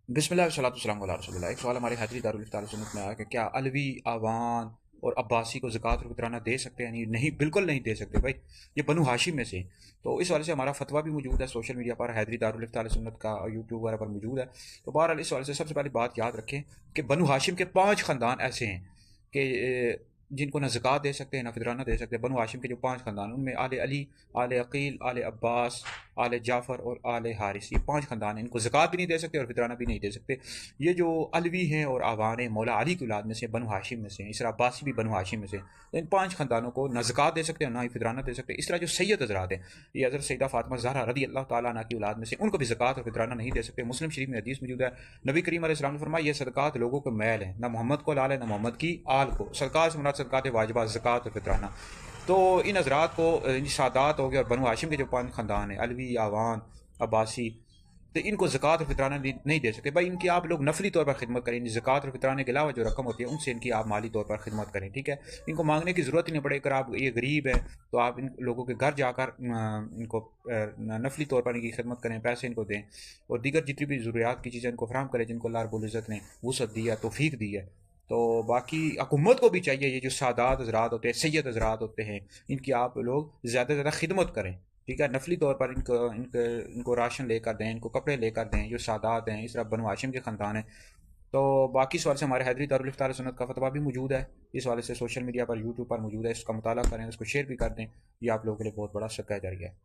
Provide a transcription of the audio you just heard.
बिस्मिल्लाह वस्सलातु वस्सलामु अला रसूलिल्लाह। एक सवाल हमारे हाजिरी दारुल इफ्तार सुन्नत में आया कि क्या अलवी, आवान और अब्बासी को ज़कात और फितराना दे सकते हैं? नहीं, नहीं, बिल्कुल नहीं दे सकते भाई। ये बनु हाशिम में से हैं। तो इस वाले से हमारा फतवा भी मौजूद है सोशल मीडिया पर, हैदरी दारुल इफ्तार सुन्नत का, और यूट्यूब वगैरह पर मौजूद है। तो बहरहाल इस वाले से सबसे पहली बात याद रखें कि बनु हाशिम के 5 ख़ानदान ऐसे हैं कि जिनको ना ज़कात दे सकते हैं ना फितराना दे सकते। बनु हाशिम के जो 5 ख़ानदान, उनमें आले अली, आले अकील, आले अब्बास, आले जाफ़र और आले हारिस, ये 5 ख़ानदान हैं। इनको ज़कात भी नहीं दे सकते और फितराना भी नहीं दे सकते। ये जो अलवी हैं और आवान हैं, मौला अली की औलाद में से, बनु हाशिम में से हैं। इस तरह अब्बासी भी बनु हाशिम में से हैं। तो इन 5 ख़ानदानों को ना ज़कात दे सकते हैं ना ही फितराना दे सकते। इस तरह जो सैयद हज़रात हैं, ये हज़रत सैयदा फ़ातिमा ज़हरा रज़ी अल्लाह तआला अन्हा की औलाद में से, उनको भी ज़कात और फितराना नहीं दे सकते। मुस्लिम शरीफ में हदीस मौजूद है, नबी करीम अलैहि सलाम ने फरमाया, ये सदक़ात लोगों को मैल है, ना मोहम्मद को लाल है ना मोहम्मद की आल को। सदक़ात से मुराद सदक़ात वाजिबा, ज़कात और फितराना। तो इन हज़रात को सादात हो गया और बनु हाशिम के जो 5 ख़ानदान हैं, अलवी, आवान, अब्बासी, तो इनको ज़कात और फितराना नहीं दे सकते भाई। इनकी आप लोग नफली तौर पर खिदमत करें। ज़कात और फितराने के अलावा जो रकम होती है उनसे इनकी आप माली तौर पर खिदमत करें, ठीक है। इनको मांगने की ज़रूरत ही नहीं पड़े। अगर आप ये गरीब हैं तो आप इन लोगों के घर जाकर इनको नफली तौर पर इनकी खिदमत करें, पैसे इनको दें और दीगर जितनी भी ज़रूरियात की चीज़ें इनको फराहम करें जिनको अल्लाह रब्बुल इज़्ज़त ने वुसअत दी है, तौफीक दी है। तो बाकी हुकूमत को भी चाहिए, ये जो सादात हज़रात होते हैं, सैयद हज़रात होते हैं, इनकी आप लोग ज़्यादा से ज़्यादा खिदमत करें, ठीक है। नफली तौर पर इनको इनको इनको राशन लेकर दें, इनको कपड़े लेकर दें, जो सादात हैं, इस तरह बनु हाशिम के ख़ानदान हैं। तो बाकी सवाल से हमारे हैदरी दारुल इफ्तार सुन्नत का फतवा भी मौजूद है। इस वाले से सोशल मीडिया पर, यूट्यूब पर मौजूद है। इसका मुताला करें, उसको शेयर भी कर दें। ये आप लोगों के लिए बहुत बड़ा सदका जारिया है।